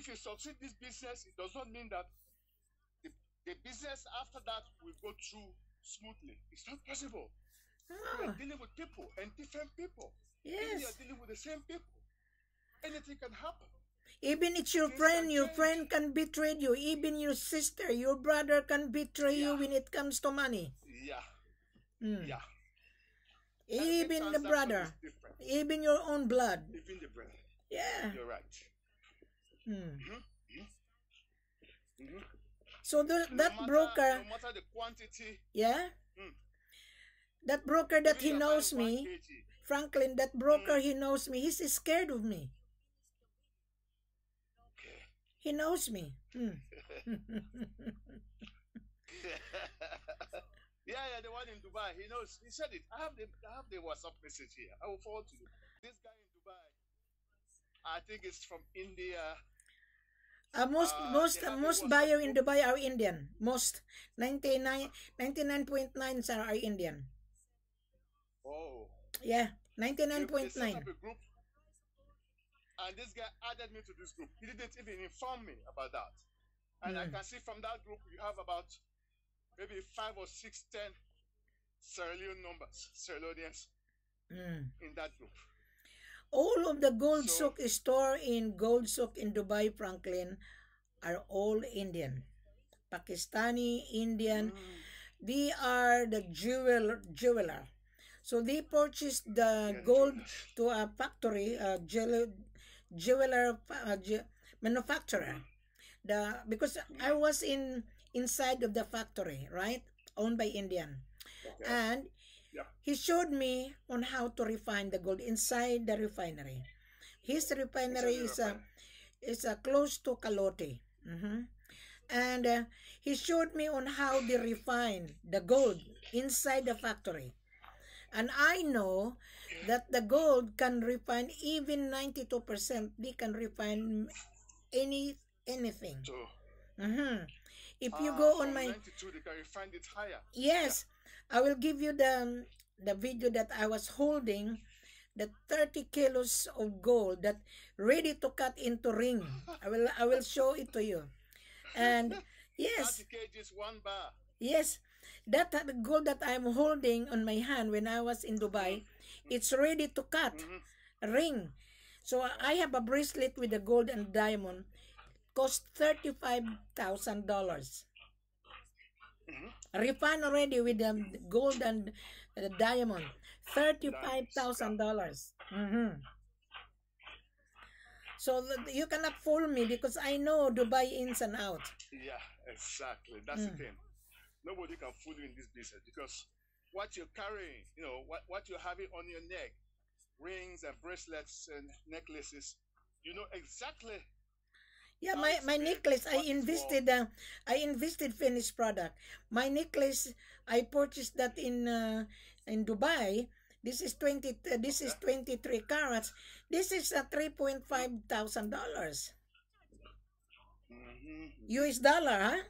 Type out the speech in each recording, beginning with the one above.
if you succeed this business, it does not mean that the business after that will go through smoothly. It's not possible. We are dealing with people and different people. Yes. Even you are dealing with the same people. Anything can happen. Even it's your friend can betray you. Even your sister, your brother can betray you when it comes to money. Yeah. Yeah. Even the brother. Even your own blood. Even the brother. Yeah. You're right. So that broker, no matter the quantity, yeah, that broker that he knows me, Franklin, that broker he knows me, he's scared of me. Okay. He knows me. Yeah, the one in Dubai, he knows. He said it. I have the WhatsApp message here. I will forward to you. This guy in Dubai, I think it's from India. Most buyer in Dubai are Indian. Most 99.9 are Indian. Oh. Yeah, 99.9. And this guy added me to this group. He didn't even inform me about that. And I can see from that group you have about maybe 5 or 6, 10 Sierra Leoneans in that group. All of the Gold Souk store in Gold Souk in Dubai, Franklin, are all Indian. Pakistani, Indian. They are the jeweler. So they purchased the gold to a factory, jeweler manufacturer. Because I was inside of the factory, right? Owned by Indian. Okay. And he showed me on how to refine the gold inside the refinery. His refinery is close to Calote. And he showed me on how they refine the gold inside the factory. And I know that the gold can refine even 92%. They can refine anything. If you go on my 92, they can refine it higher. Yes, I will give you the video that I was holding, the 30 kilos of gold that ready to cut into ring. I will show it to you. And yes, 30 kgs, 1 bar. Yes, that gold that I'm holding on my hand when I was in Dubai, it's ready to cut ring. So I have a bracelet with the gold and diamond. Cost $35,000. Refine already with the gold and the diamond. $35,000. So you cannot fool me because I know Dubai ins and out. Yeah, exactly. That's the thing. Nobody can fool you in this business because what you're carrying, what you're having on your neck, rings and bracelets and necklaces, you know exactly. Yeah, my necklace, I invested finished product. My necklace, I purchased that in Dubai. This is 23 carats. This is $3,500. US dollar, huh?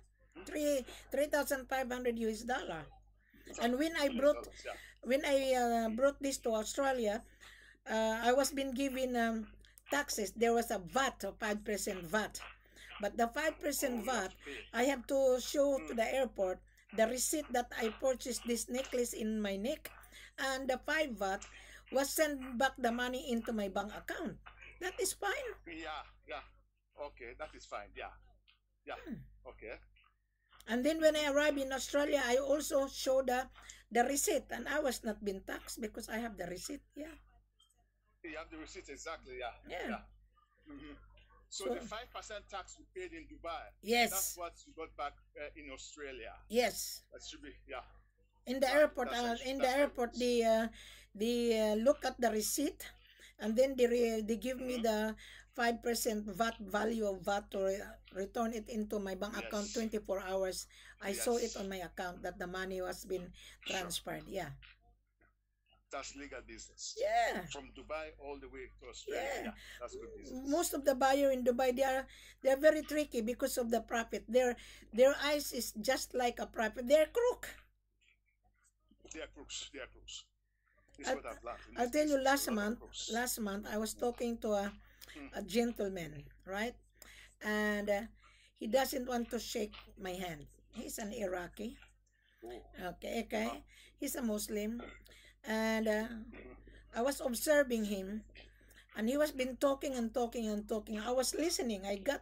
$3,500. And when I brought this to Australia, I was being given taxes. There was a VAT of 5% VAT, but the 5% VAT, I have to show to the airport the receipt that I purchased this necklace in my neck, and the 5 VAT was sent back the money into my bank account. That is fine. Yeah. Okay, that is fine. Yeah. Okay. And then when I arrived in Australia, I also showed the receipt, and I was not being taxed because I have the receipt. Yeah. You have the receipt, exactly. Yeah. So the 5% tax you paid in Dubai. Yes. That's what you got back in Australia. Yes. That should be In the airport, they look at the receipt, and then they give me the 5% VAT value of VAT to return it into my bank account 24 hours. I saw it on my account that the money was been transferred. Yeah. That's legal business. Yeah. From Dubai all the way to Australia. Yeah. That's good business. Most of the buyer in Dubai, they are very tricky because of the profit. Their eyes is just like a profit. They're crook. They are crooks. I'll tell you, last month I was talking to a gentleman, right? and he doesn't want to shake my hand. He's an Iraqi. Okay, okay. He's a Muslim, and I was observing him, and he was been talking and talking and talking. I was listening. I got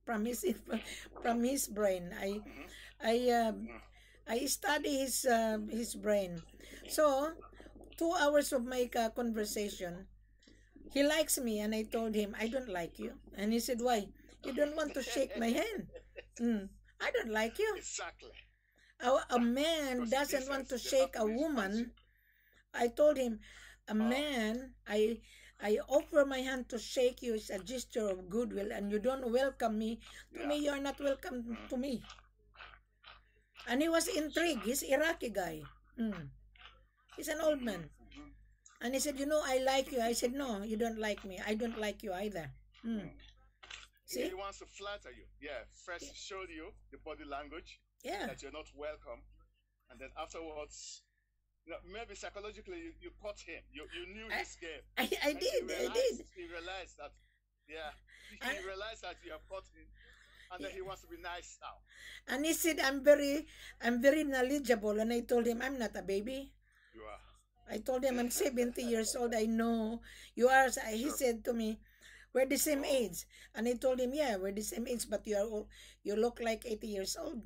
from his brain. I study his brain. So 2 hours of my conversation. He likes me, and I told him I don't like you, and he said, "Why? You don't want to shake my hand?" I don't like you. Exactly. A man doesn't want to shake a woman. I told him, a man, I offer my hand to shake you is a gesture of goodwill, and you don't welcome me. To me, you're not welcome to me. And he was intrigued. He's Iraqi guy. He's an old man. And he said, I like you. I said, no, you don't like me. I don't like you either. See? He wants to flatter you. Yeah, first he showed you the body language. Yeah. That you're not welcome. And then afterwards, maybe psychologically you caught him. You knew his game. I did. He realized that, he realized that you have caught him. And then he wants to be nice now. And he said, I'm very knowledgeable. And I told him, I'm not a baby. You are. I told him, I'm 70 years old. I know. You are. He said to me, we're the same age. And I told him, yeah, we're the same age, but you look like 80 years old.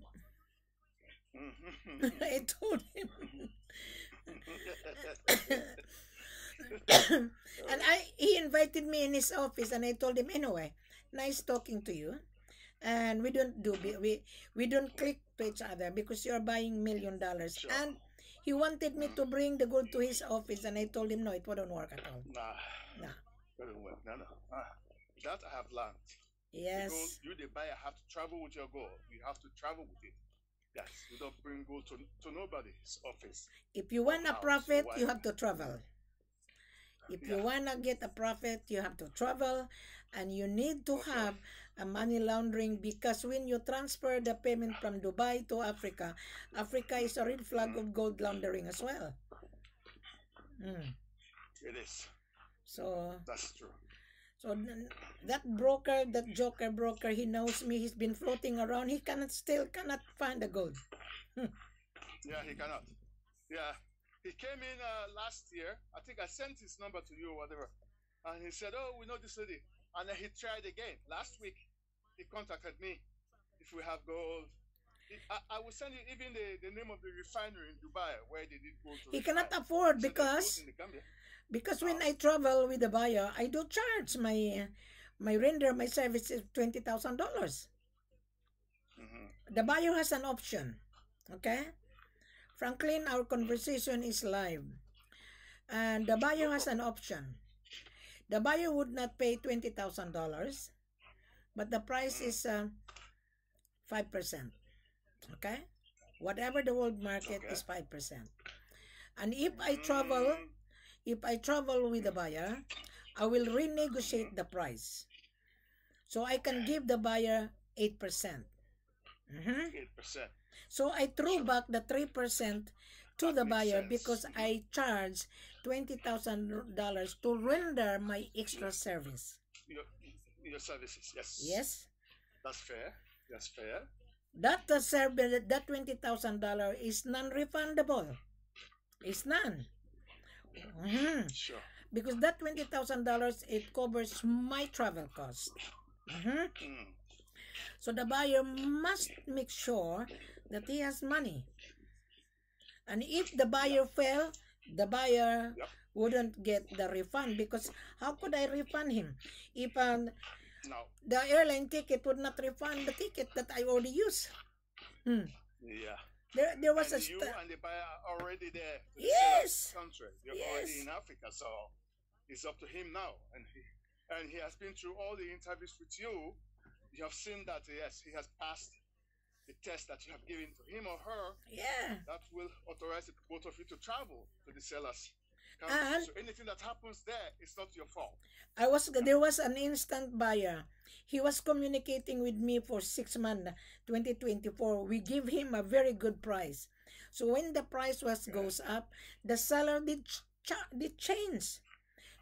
I told him. And he invited me in his office, and I told him, anyway, nice talking to you. And we don't click to each other because you're buying $1 million. Sure. And he wanted me to bring the gold to his office, and I told him no, it wouldn't work at all. Nah. Wouldn't work. No. That I have learned. Yes. Because you, the buyer, have to travel with your gold. You have to travel with it. Yes. You don't bring gold to nobody's office. If you want a profit, you have to travel. If you want to get a profit, you have to travel, and you need to have a money laundering, because when you transfer the payment from Dubai to Africa, Africa is a red flag of gold laundering as well. It is. So that's true. So that broker, that joker broker, he knows me. He's been floating around. He still cannot find the gold. Yeah, he cannot. Yeah. He came in last year. I think I sent his number to you or whatever. And he said, oh, we know this lady. And then he tried again. Last week, he contacted me. If we have gold. I will send you even the name of the refinery in Dubai where they did gold. He cannot afford because when I travel with the buyer, I do charge my render, my service is $20,000. The buyer has an option. Okay? Franklin, our conversation is live. And the buyer has an option. The buyer would not pay $20,000, but the price is 5%. Okay? Whatever the world market is 5%. And if I travel with the buyer, I will renegotiate the price. So I can give the buyer 8%. 8%. So I threw back the 3% to the buyer because I charge $20,000 to render my extra service. Your services, yes. Yes. That's fair. That's fair. That $20,000 is non-refundable. It's none. Sure. Because that $20,000, it covers my travel cost. So the buyer must make sure that he has money. And if the buyer fail, the buyer wouldn't get the refund, because how could I refund him if the airline ticket would not refund the ticket that I already used? Yeah. There was and you and the buyer are already there. Yes. Country. You're already in Africa, so it's up to him now. And he has been through all the interviews with you. You have seen that, yes, he has passed the test that you have given to him or her. Yeah. That will authorize the both of you to travel to the sellers. And so anything that happens there, it's not your fault. There was an instant buyer. He was communicating with me for 6 months, 2024. We give him a very good price. So when the price goes up, the seller did change.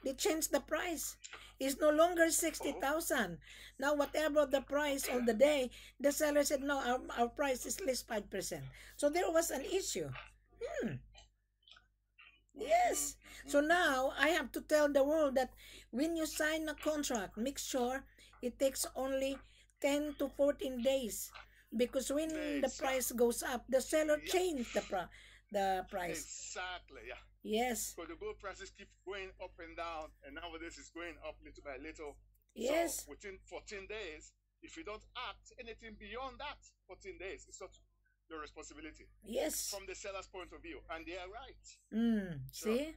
They changed the price. It's no longer Oh, 60,000. Now, whatever the price okay. on the day, the seller said, no, our price is less 5%. So there was an issue. Hmm. Mm-hmm, Yes. So now I have to tell the world that when you sign a contract, make sure it takes only 10 to 14 days. Because when the days. Yeah. price goes up, the seller Yeah. changed the price. Exactly. Yeah. Yes. Because the gold prices keep going up and down, and nowadays it's going up little by little. So Yes. within 14 days, if you don't act anything beyond that 14 days, it's not your responsibility Yes. from the seller's point of view, and they are right. Sure. See?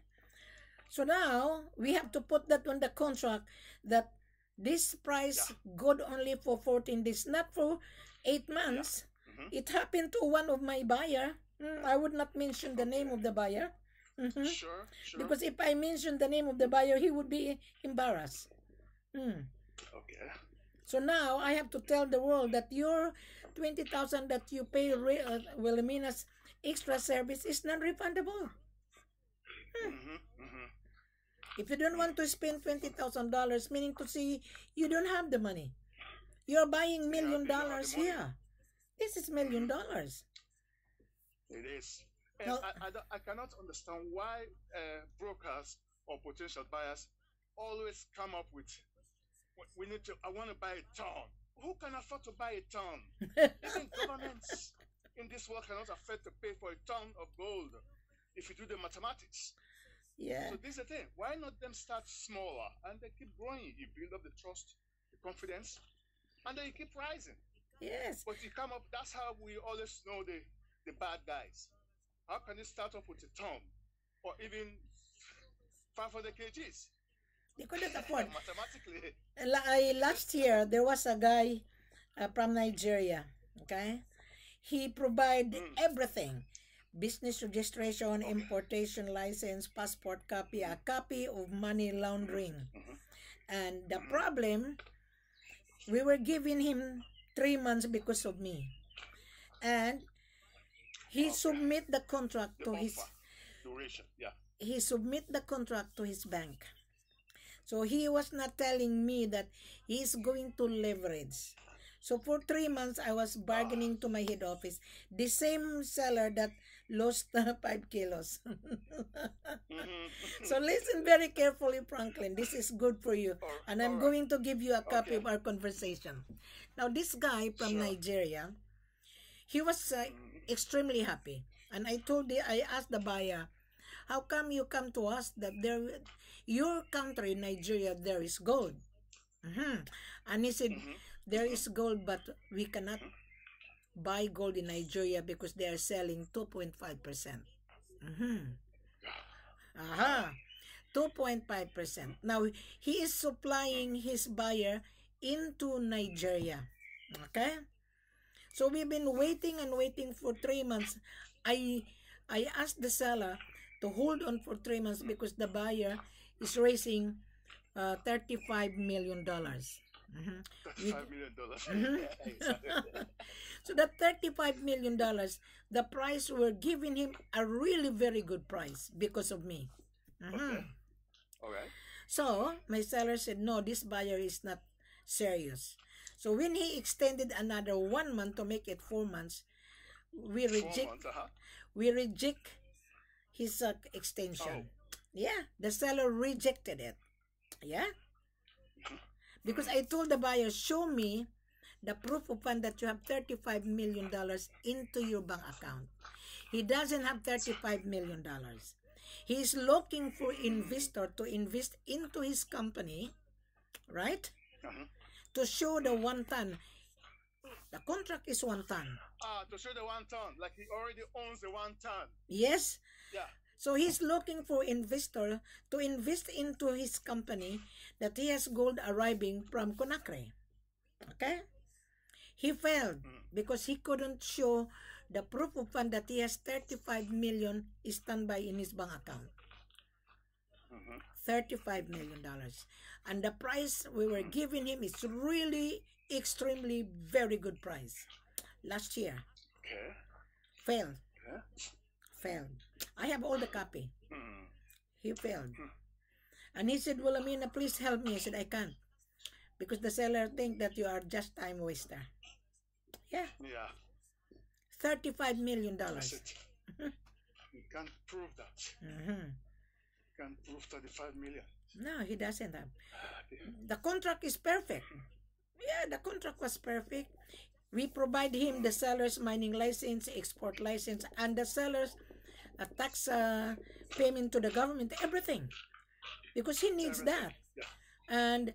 So now we have to put that on the contract that this Yeah. price good only for 14 days, not for 8 Yeah. months. Mm-hmm. It happened to one of my buyer. I would not mention the name Okay. of the buyer. Sure. Sure. Because if I mention the name of the buyer, he would be embarrassed. Okay. So now I have to tell the world that your 20,000 that you pay Wilhelmina's extra service is non-refundable. Mm-hmm. Mm-hmm. If you don't want to spend $20,000, meaning to say you don't have the money. You're buying Yeah, million you don't have the dollars money. here. This is million dollars. It is. And Now, I cannot understand why brokers or potential buyers always come up with, I want to buy a ton. Who can afford to buy a ton? Even governments in this world cannot afford to pay for a ton of gold if you do the mathematics. yeah, So this is the thing. Why not them start smaller and they keep growing? You build up the trust, the confidence, and then you keep rising. yes, But you come up, that's how we always know the bad guys. How can you start off with a ton or even 500 kgs? they couldn't afford. Mathematically. Last year, there was a guy from Nigeria, okay? He provide everything. Business registration, importation license, passport copy, a copy of money laundering. And the problem, we were giving him 3 months because of me. And he Okay. submit the contract The to his offer, duration, yeah. he submit the contract to his bank. So he was not telling me that he's going to leverage. So for 3 months, I was bargaining to my head office. The same seller that lost 5 kilos. So listen very carefully, Franklin. This is good for you. And I'm All right. going to give you a copy Okay. of our conversation. Now, this guy from Sure. Nigeria, he was extremely happy. And I asked the buyer, how come you come to us that your country, Nigeria, there is gold? And he said, there is gold, but we cannot buy gold in Nigeria because they are selling 2.5%. Aha, 2.5%. Now, he is supplying his buyer into Nigeria. Okay? So we've been waiting and waiting for 3 months. I asked the seller to hold on for 3 months because the buyer is raising $35 million. $35 million. So that $35 million, the price we're giving him a really very good price because of me. Okay. All right. So my seller said, no, this buyer is not serious. So when he extended another 1 month to make it 4 months, we 4 reject months, we reject his extension. Yeah, the seller rejected it. Yeah, because I told the buyer, show me the proof of fund that you have $35 million into your bank account. He doesn't have $35 million. He is looking for investor to invest into his company, right? To show the 1 ton. The contract is 1 ton. To show the 1 ton, like he already owns the 1 ton. Yes. Yeah. So he's looking for investor to invest into his company that he has gold arriving from Conakry. Okay? He failed because he couldn't show the proof of fund that he has 35 million standby in his bank account. $35 million. And the price we were giving him is really extremely very good price. Last year. Okay. Failed. Okay. Failed. I have all the copy. He failed. And he said, well, Amina, please help me. I said, I can't. Because the seller think that you are just time waster. Yeah. Yeah. $35 million. That's it. You can't prove that. Mm-hmm. You can't prove 35 million. No, he doesn't have. The contract is perfect. Yeah, the contract was perfect. We provide him the seller's mining license, export license, and the seller's tax payment to the government, everything. Because he needs that. Yeah. And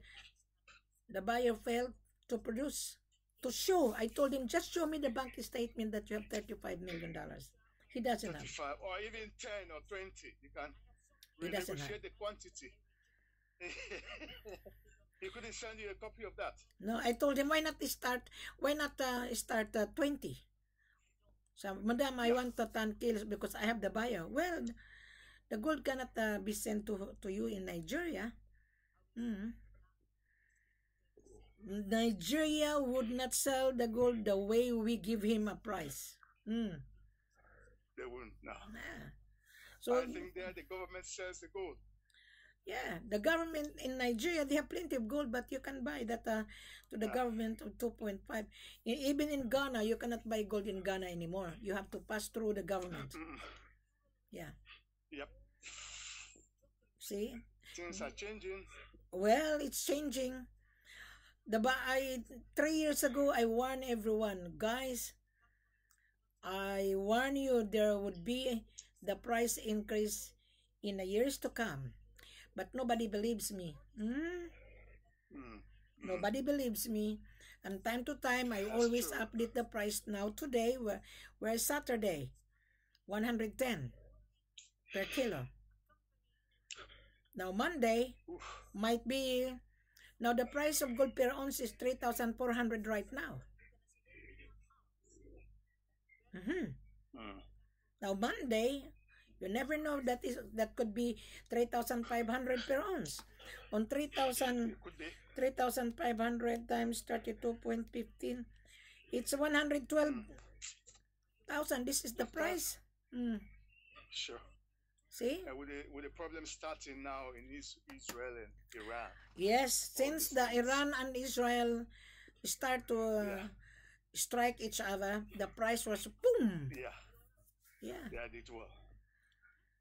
the buyer failed to produce, to show. I told him, just show me the bank statement that you have $35 million. He doesn't 35 have. or even 10 or 20. You can He doesn't renegotiate have. the quantity. He couldn't send you a copy of that. No, I told him, why not start 20? So, Madam, I want 10 kilos because I have the buyer. Well, the gold cannot be sent to you in Nigeria. Nigeria would not sell the gold the way we give him a price. They wouldn't. No. Nah. So, I think there the government sells the gold. yeah, the government in Nigeria, they have plenty of gold, but you can buy that to the government of 2.5. Even in Ghana, you cannot buy gold in Ghana anymore. You have to pass through the government. Yeah. Yep. See? Things are changing. Well, it's changing. 3 years ago, I warned everyone, guys, I warn you there would be the price increase in the years to come. But nobody believes me. Nobody believes me. And time to time, I always update the price. Now today, we're Saturday, 110 per kilo. Now Monday might be. Now the price of gold per ounce is 3,400 right now. Now Monday, you never know, that could be 3,500 per ounce. On 3,500 times 32.15, it's 112,000. This is the price. Sure. See? With the problem starting now in Israel and Iran. Yes, since the Iran and Israel start to strike each other, the price was boom. Yeah. Yeah. They did well.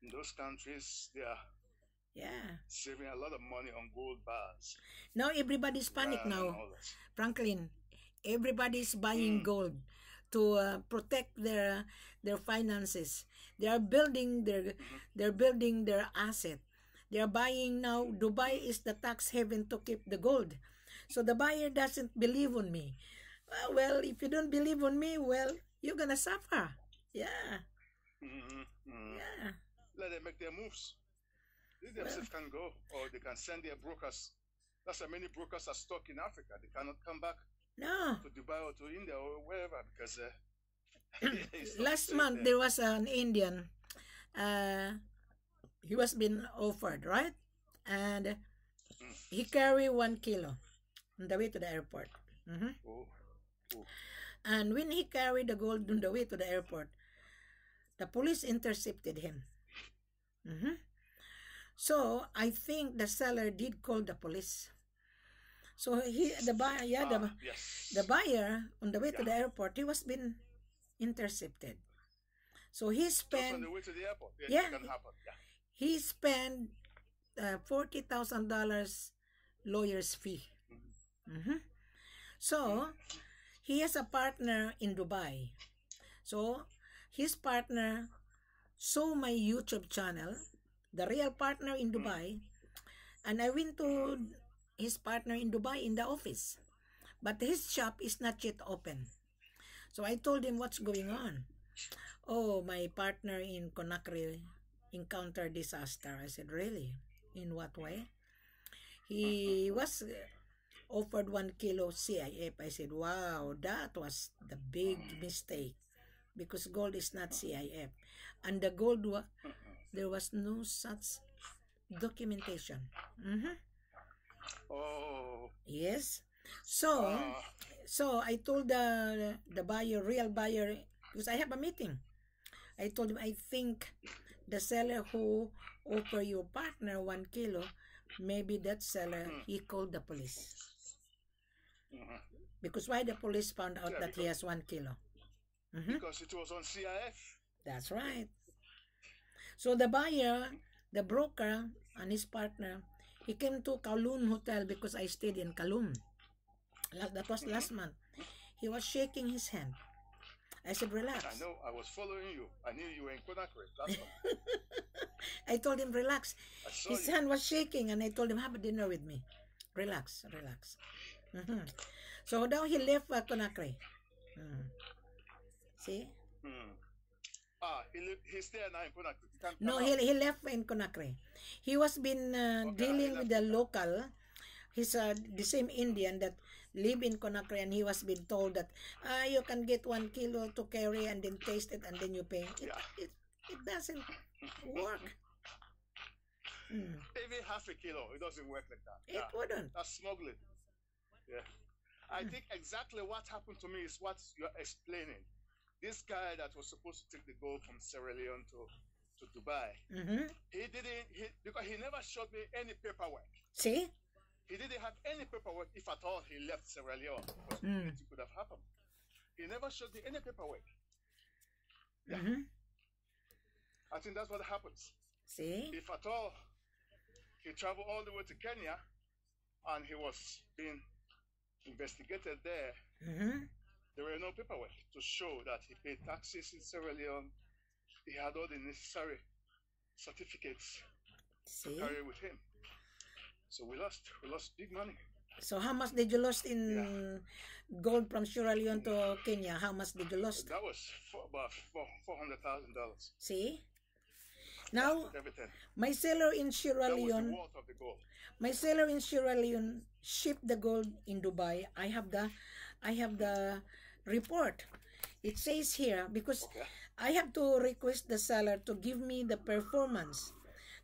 In those countries, they are saving a lot of money on gold bars. Now everybody's panic now, Franklin. Everybody's buying gold to protect their finances. They are building their asset. They are buying now. Dubai is the tax haven to keep the gold. So the buyer doesn't believe on me. Well, if you don't believe on me, well, you're gonna suffer. Yeah. Yeah. Let them make their moves. They themselves can go, or they can send their brokers. That's how many brokers are stuck in Africa. They cannot come back to Dubai or to India or wherever because last month there was an Indian. He was being offered, right? And he carried 1 kilo on the way to the airport. And when he carried the gold on the way to the airport, the police intercepted him. So I think the seller did call the police. So the buyer on the way to the airport, he was being intercepted. So he spent. Just on the way to the airport. Yeah. It can happen. Yeah. He spent $40,000 lawyer's fee. So he has a partner in Dubai. So his partner saw my YouTube channel, the real partner in Dubai, and I went to his partner in Dubai in the office. But his shop is not yet open. So I told him what's going on. Oh, my partner in Conakry encountered disaster. I said, really? In what way? He was offered 1 kilo CIF. I said, wow, that was the big mistake because gold is not CIF. And the gold, there was no such documentation. Oh. Yes. So I told the buyer, real buyer, because I have a meeting. I told him, I think the seller who offer your partner 1 kilo maybe that seller, he called the police. Mhm. Because why the police found out Yeah, that he has 1 kilo? because it was on CIF. That's right. So the buyer, the broker, and his partner, he came to Kowloon Hotel because I stayed in Kowloon. That was last month. He was shaking his hand. I said, relax. I know, I was following you. I knew you were in Conakry last month. I told him, relax. I saw His you. hand was shaking, and I told him, have a dinner with me. Relax, relax. So now he left Conakry. See? He's there now in Conakry. He can't No, come out. he left in Conakry. He was been dealing with the local. He's the same Indian that live in Conakry, and he was been told that you can get 1 kilo to carry and then taste it and then you pay. It doesn't work. Even half a kilo, it doesn't work like that. It wouldn't. That's smuggling. Yeah. I think exactly what happened to me is what you're explaining. This guy that was supposed to take the gold from Sierra Leone to Dubai, he didn't, because he never showed me any paperwork. See? He didn't have any paperwork, if at all he left Sierra Leone, because it could have happened. He never showed me any paperwork. Yeah. I think that's what happens. See? If at all he traveled all the way to Kenya and he was being investigated there, there were no paperwork to show that he paid taxes in Sierra Leone. He had all the necessary certificates to carry with him. So we lost big money. So how much did you lost in gold from Sierra Leone to Kenya? How much did you lost? That was about $400,000. See? Now, Everything. my seller in Sierra That was Leone, the worth of the gold. my seller in Sierra Leone shipped the gold in Dubai. I have the report. It says here because I have to request the seller to give me the performance.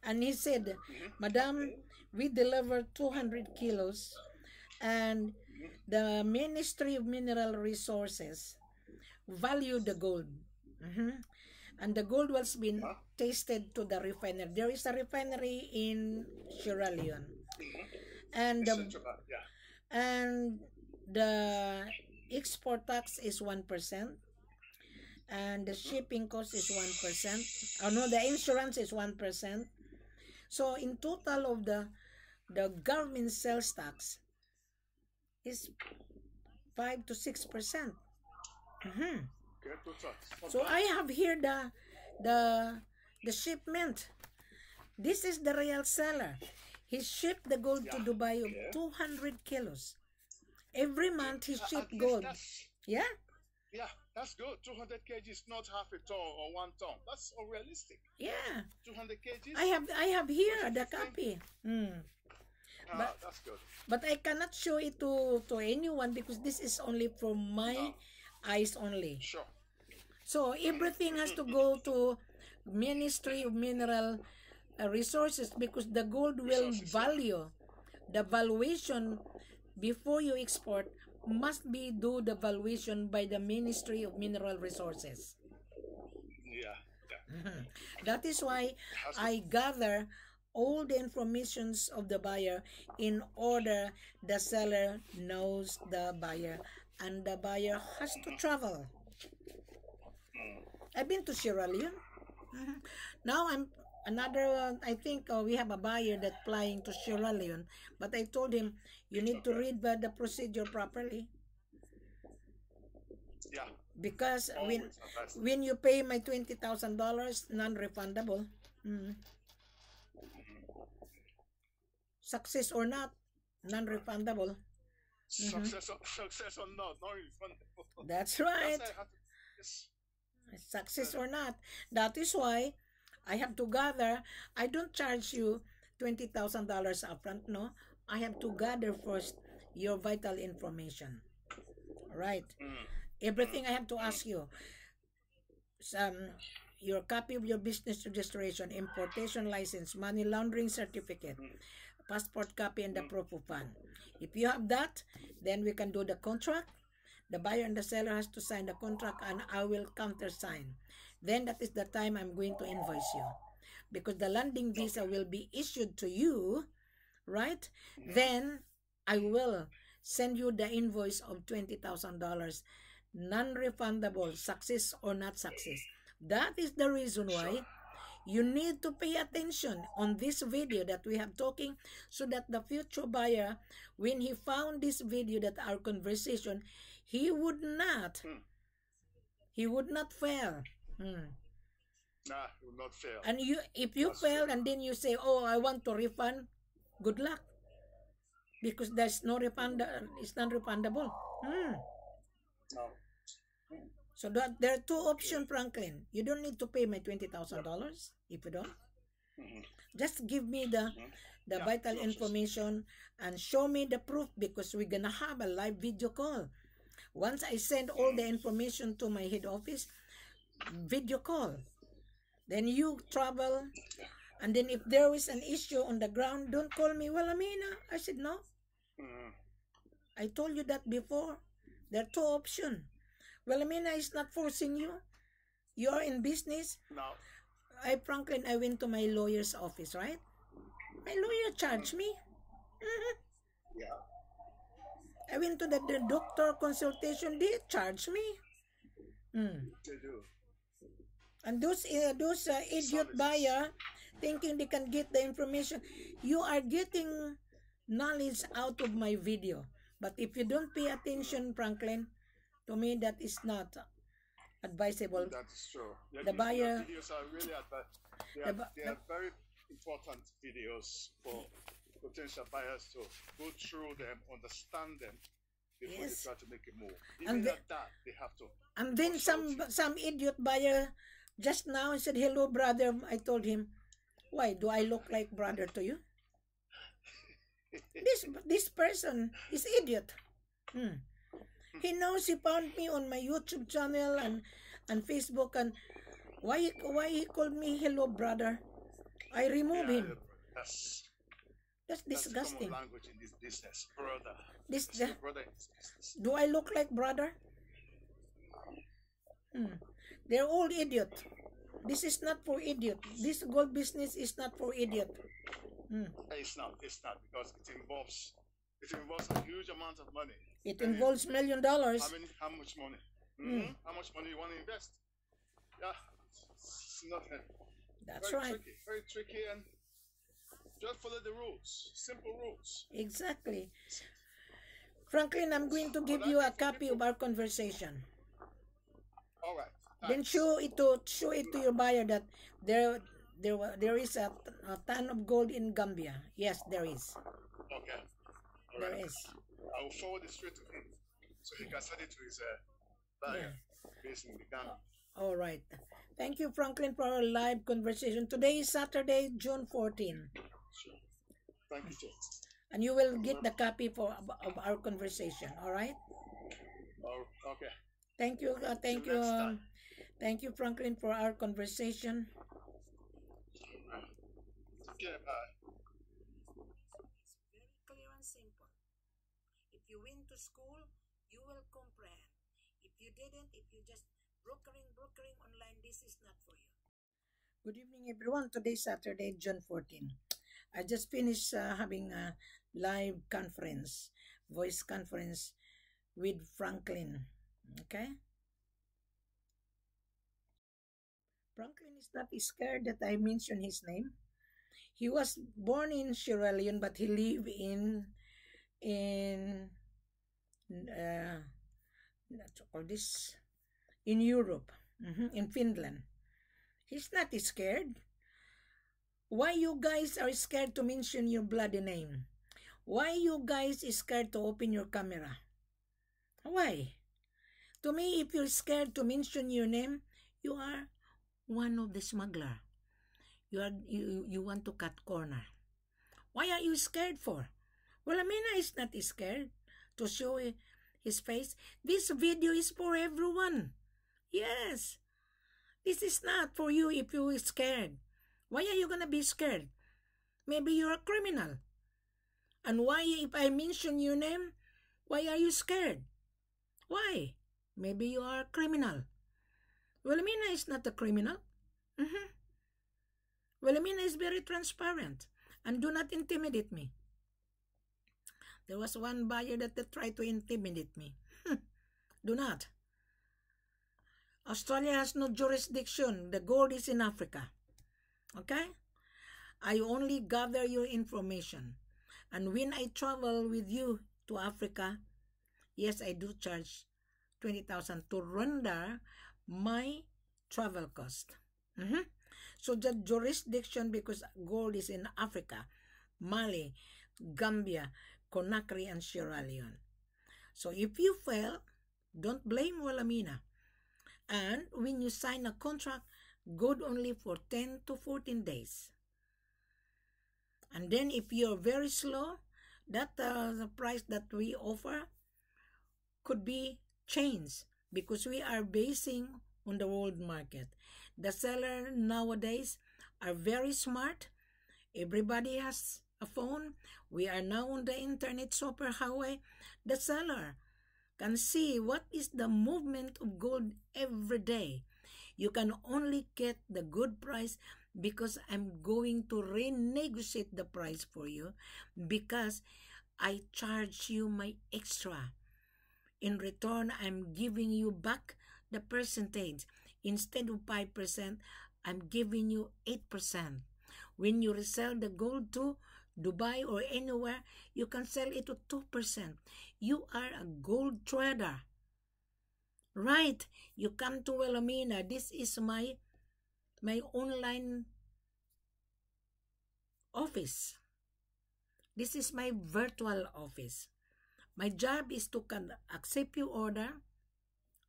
And he said, Madam, we delivered 200 kilos and the Ministry of Mineral Resources valued the gold. And the gold was been tasted to the refinery. There is a refinery in Sierra Leone. And the export tax is 1%. And the shipping cost is 1%. Oh no, the insurance is 1%. So in total of the government sales tax is 5 to 6%. So I have here the shipment. This is the real seller. He shipped the gold to Dubai of 200 kilos. Every month he shipped gold. Yeah? Yeah, that's good. 200 kg is not half a ton or 1 ton. That's unrealistic. Yeah. 200 kg. I have here the copy. But, that's good. But I cannot show it to anyone because this is only for my eyes only. Sure. So everything has to go to Ministry of Mineral Resources because the gold will value. The valuation before you export must be do the valuation by the Ministry of Mineral Resources. Yeah. That is why I gather all the informations of the buyer in order the seller knows the buyer and the buyer has to travel. I've been to Sierra Leone. Now I'm another I think we have a buyer that's flying to Sierra Leone, but I told him you need to read the procedure properly. Yeah. Because when you pay my $20,000 non-refundable. Success or not, non-refundable. Success or not, non-refundable. That's right. Success or not. That is why I have to gather. I don't charge you $20,000 upfront, no. I have to gather first your vital information. Right. Everything I have to ask you. Your copy of your business registration, importation license, money laundering certificate, passport copy, and the proof of fund. If you have that, then we can do the contract. The buyer and the seller has to sign the contract and I will countersign. Then that is the time I'm going to invoice you. Because the landing visa will be issued to you right? Then I will send you the invoice of $20,000, non-refundable, success or not success. That is the reason why you need to pay attention on this video that we have talking, so that the future buyer, when he found this video, that our conversation, he would not fail. Nah, it will not fail. And if you fail and then you say, oh, I want to refund, good luck, because there's no refund, it's not refundable. No. So there are two options, Franklin. You don't need to pay my $20,000 if you don't. Just give me the vital information and show me the proof, because we're gonna have a live video call. Once I send all the information to my head office, video call. Then you travel, and then if there is an issue on the ground, don't call me. Well, Amina, I said no. I told you that before. There are two options. Well, Amina is not forcing you. You are in business. No. Franklin, I went to my lawyer's office, right? My lawyer charged me. Yeah. I went to the doctor consultation. They charged me. They do. And those idiot buyer thinking they can get the information. You are getting knowledge out of my video. But if you don't pay attention, Franklin, to me that is not advisable. That's true. Yeah, The buyer, videos are really they are very important videos for potential buyers to go through them, understand them before yes, they try to make a move. and Even at that, they have to. and then some idiot buyer just now said, hello brother. I told him, why do I look like brother to you? This person is idiot. He knows he found me on my YouTube channel and Facebook, and why he called me hello brother? I remove him. That's disgusting. Common language in this business, brother. Brother in this business. Do I look like brother? They're all idiot. This is not for idiot. This gold business is not for idiot. It's not because it involves a huge amount of money. It involves $1 million. How much money? How much money you want to invest? Yeah, it's not That's very right. tricky, very tricky, and just follow the rules, simple rules. Exactly. Franklin, I'm going to give you a copy of our conversation. All right. Then show it to your buyer that there is a ton of gold in Gambia. Yes, there is. Okay. All There right. is. I will forward it straight to him, so he can send it to his buyer based in the Ghana. All right. Thank you, Franklin, for our live conversation. Today is Saturday, June 14. Sure. Thank you, Jay. And you will get the copy of our conversation. All right. Oh, okay. Thank you. Thank Till next you. time. Thank you, Franklin, for our conversation. Okay, bye. It's very clear and simple. If you went to school, you will comprehend. If you didn't, if you just brokering online, this is not for you. Good evening, everyone. Today is Saturday, June 14. I just finished having a live conference, voice conference with Franklin. Okay? Franklin is not scared that I mention his name. He was born in Sierra Leone, but he lived in in Europe, in Finland. He's not scared. Why you guys are scared to mention your bloody name? Why you guys is scared to open your camera? Why? To me, if you're scared to mention your name, you are one of the smuggler. You want to cut corner. Why are you scared for? Well, Amina is not scared to show his face. This video is for everyone. Yes. This is not for you if you're scared. Why are you gonna be scared? Maybe you're a criminal. And why, if I mention your name, why are you scared? Why? Maybe you are a criminal. Wilhelmina is not a criminal. Wilhelmina is very transparent. And do not intimidate me. There was one buyer that tried to intimidate me. Do not. Australia has no jurisdiction. The gold is in Africa. Okay? I only gather your information. And when I travel with you to Africa, yes, I do charge 20,000 to render my travel cost. So the jurisdiction, because gold is in Africa, Mali, Gambia, Conakry, and Sierra Leone. So if you fail, don't blame Wilhelmina. And when you sign a contract, good only for 10 to 14 days. And then if you're very slow, that the price that we offer could be changed because we are basing on the world market. The seller nowadays are very smart. Everybody has a phone. We are now on the internet superhighway. The seller can see what is the movement of gold every day. You can only get the good price because I'm going to renegotiate the price for you because I charge you my extra. In return, I'm giving you back the percentage. Instead of 5%, I'm giving you 8%. When you resell the gold to Dubai or anywhere, you can sell it to 2%. You are a gold trader. Right? You come to Wilhelmina. This is my online office. This is my virtual office. My job is to accept your order,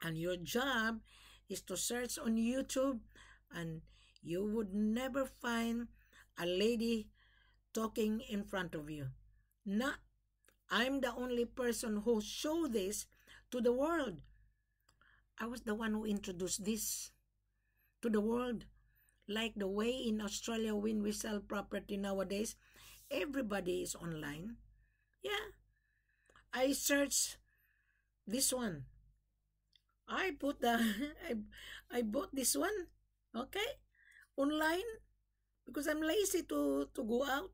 and your job is to search on YouTube, and you would never find a lady talking in front of you. No, I'm the only person who showed this to the world. I was the one who introduced this to the world. Like the way in Australia when we sell property nowadays, everybody is online. Yeah. I searched this one. I put the I bought this one, okay, online because I'm lazy to go out.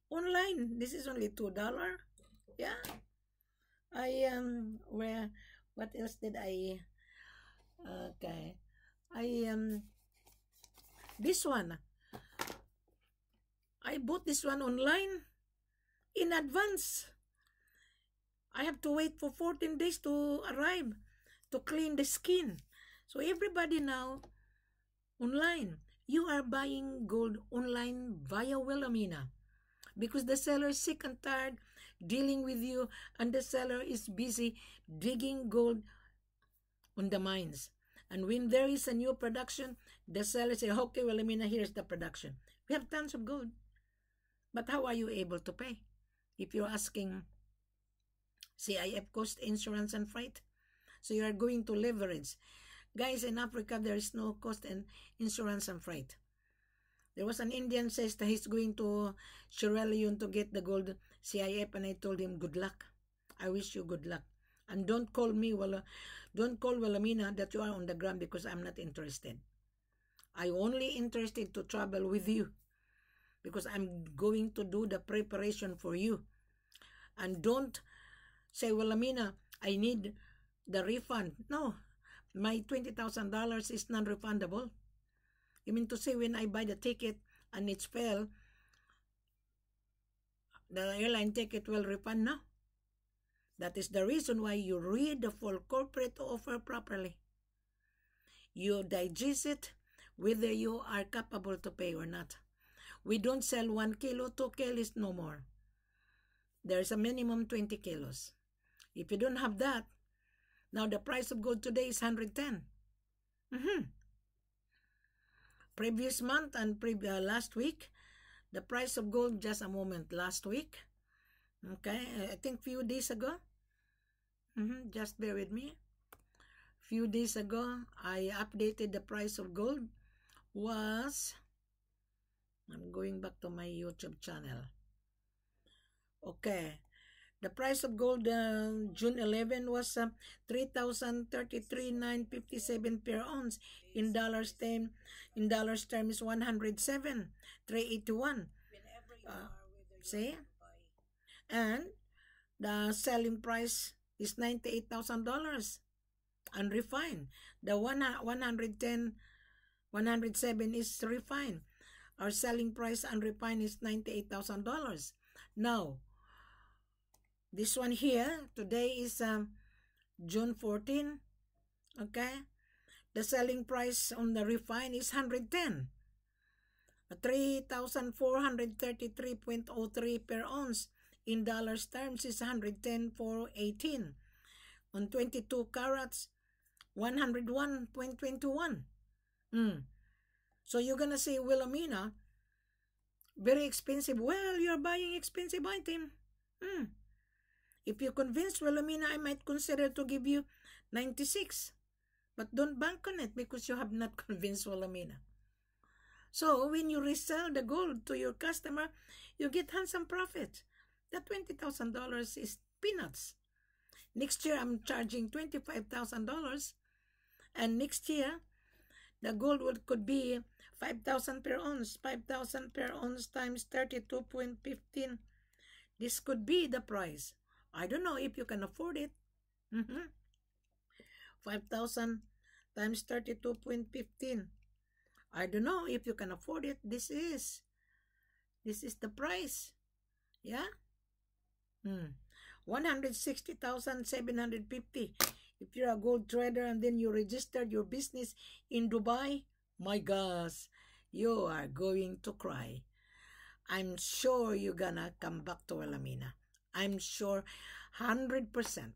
Online, this is only $2. Yeah, where what else did I? Okay, this one. I bought this one online in advance. I have to wait for 14 days to arrive to clean the skin. So everybody now online, you are buying gold online via Wilhelmina because the seller is sick and tired dealing with you, and the seller is busy digging gold on the mines. And when there is a new production, the seller say, okay, Wilhelmina, here's the production. We have tons of gold. But how are you able to pay? If you're asking CIF cost, insurance, and freight. So you are going to leverage. Guys, in Africa, there is no cost and insurance and freight. There was an Indian says that he's going to Sierra Leone to get the gold CIF, and I told him, good luck. I wish you good luck. And don't call me, don't call Wilhelmina that you are on the ground because I'm not interested. I'm only interested to travel with you because I'm going to do the preparation for you. And don't say, Wilhelmina, I need the refund. No, my $20,000 is non-refundable. You mean to say when I buy the ticket and it's failed, the airline ticket will refund? No. That is the reason why you read the full corporate offer properly. You digest it, whether you are capable to pay or not. We don't sell 1 kilo, 2 kilos, no more. There's a minimum 20 kilos. If you don't have that, now the price of gold today is 110. Previous month and last week, the price of gold, just a moment, last week, okay, I think few days ago, just bear with me. Few days ago, I updated the price of gold was, I'm going back to my YouTube channel. Okay, the price of gold June 11 was 3,033,957 per ounce. In dollars term is 107,381. See, And the selling price is $98,000 unrefined. The 110, 107 is refined. Our selling price unrefined is $98,000. Now, this one here, today is June 14. Okay, the selling price on the refined is 110. 3,433.03 per ounce. In dollars terms is 110,418. On 22 carats, 101.21. So you're gonna say, Wilhelmina, very expensive. Well, you're buying expensive item. If you convince Wilhelmina, I might consider to give you 96. But don't bank on it because you have not convinced Wilhelmina. So when you resell the gold to your customer, you get handsome profit. That $20,000 is peanuts. Next year, I'm charging $25,000. And next year, the gold could be 5,000 per ounce. 5,000 per ounce times 32.15. This could be the price. I don't know if you can afford it. 5,000 times 32.15. I don't know if you can afford it. This is the price. Yeah? 160,750. If you're a gold trader and then you registered your business in Dubai, my gosh, you are going to cry. I'm sure you're gonna come back to Wilhelmina. I'm sure 100%.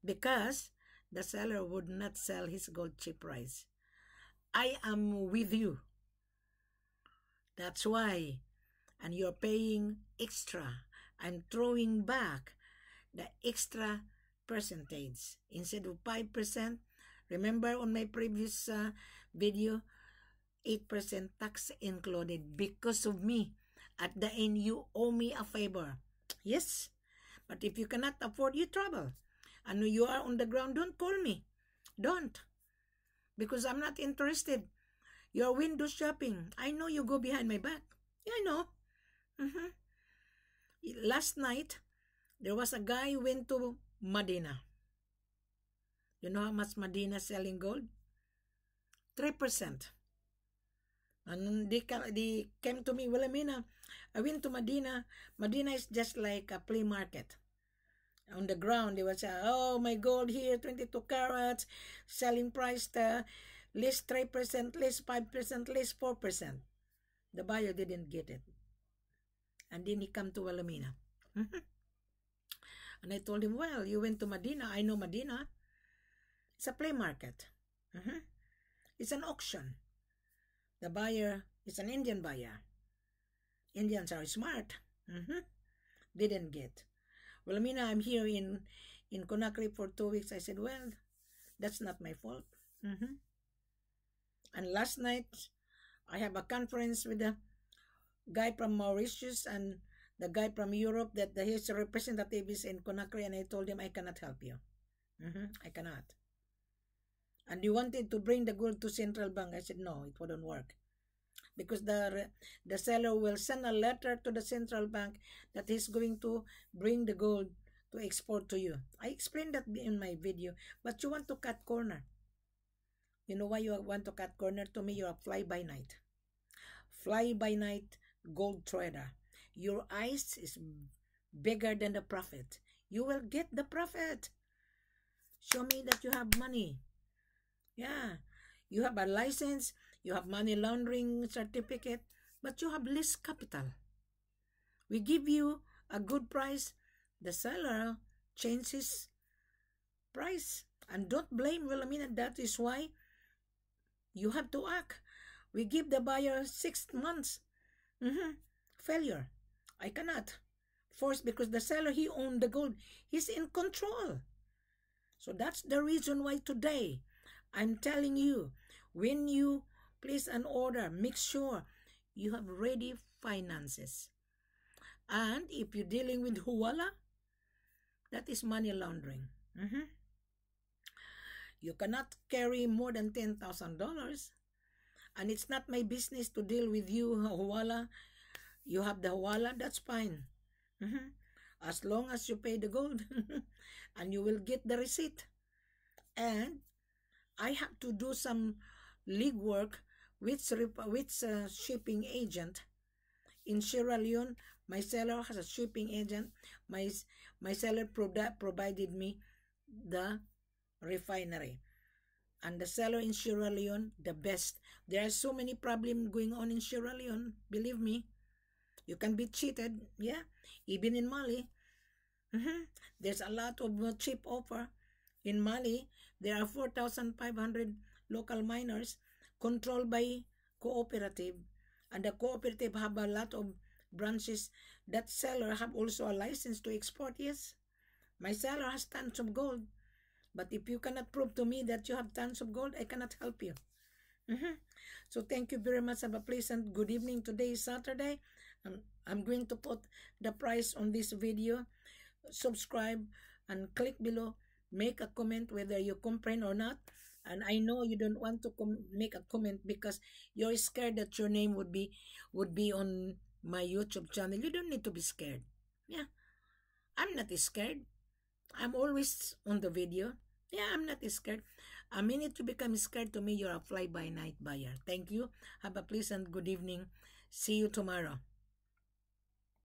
Because the seller would not sell his gold cheap price. I am with you. That's why. And you're paying extra. I'm throwing back the extra percentage. Instead of 5%, remember on my previous video, 8% tax included because of me. At the end, you owe me a favor. Yes, but if you cannot afford, you trouble. And you are on the ground, don't call me. Don't. Because I'm not interested. You're window shopping. I know you go behind my back. Yeah, I know. Last night, there was a guy who went to Medina. You know how much Medina selling gold? 3%. And they came to me, Wilhelmina, I went to Medina. Medina is just like a flea market. On the ground, they would say, oh, my gold here, 22 carats, selling price, list 3%, list 5%, list 4%. The buyer didn't get it. And then he come to Wilhelmina. And I told him, well, you went to Medina. I know Medina. It's a flea market. It's an auction. The buyer is an Indian buyer. Indians are smart. Didn't get. Wilhelmina, I'm here in Conakry for 2 weeks. I said, well, that's not my fault. And last night, I have a conference with the guy from Mauritius and the guy from Europe that his representative is in Conakry, and I told him I cannot help you. I cannot. And you wanted to bring the gold to Central Bank. I said, no, it wouldn't work. Because the seller will send a letter to the Central Bank that he's going to bring the gold to export to you. I explained that in my video. But you want to cut corner. You know why you want to cut corner? To me, you're a fly-by-night. Fly-by-night gold trader. Your eyes is bigger than the profit. You will get the profit. Show me that you have money. Yeah, you have a license, you have money laundering certificate, but you have less capital. We give you a good price, the seller changes price. And don't blame Wilhelmina, that is why you have to act. We give the buyer 6 months. Failure. I cannot force because the seller, he owned the gold. He's in control. So that's the reason why today, I'm telling you, when you place an order, make sure you have ready finances. And if you're dealing with Hawala, that is money laundering. You cannot carry more than $10,000. And it's not my business to deal with you, Hawala. You have the Hawala, that's fine. as long as you pay the gold and you will get the receipt. And I have to do some league work with shipping agent in Sierra Leone. My seller has a shipping agent. My seller provided me the refinery, and the seller in Sierra Leone, the best. There are so many problems going on in Sierra Leone. Believe me, you can be cheated. Yeah, even in Mali. There's a lot of cheap offer. In Mali, there are 4,500 local miners controlled by cooperative, and the cooperative have a lot of branches. That seller have also a license to export. Yes, my seller has tons of gold, but if you cannot prove to me that you have tons of gold, I cannot help you. So thank you very much. Have a pleasant good evening. Today is Saturday. I'm going to put the price on this video. Subscribe and click below. Make a comment whether you comprehend or not. And I know you don't want to make a comment because you're scared that your name would be on my YouTube channel. You don't need to be scared. Yeah, I'm not scared. I'm always on the video. Yeah, I'm not scared. A minute you become scared, to me, you're a fly-by-night buyer. Thank you. Have a pleasant good evening. See you tomorrow.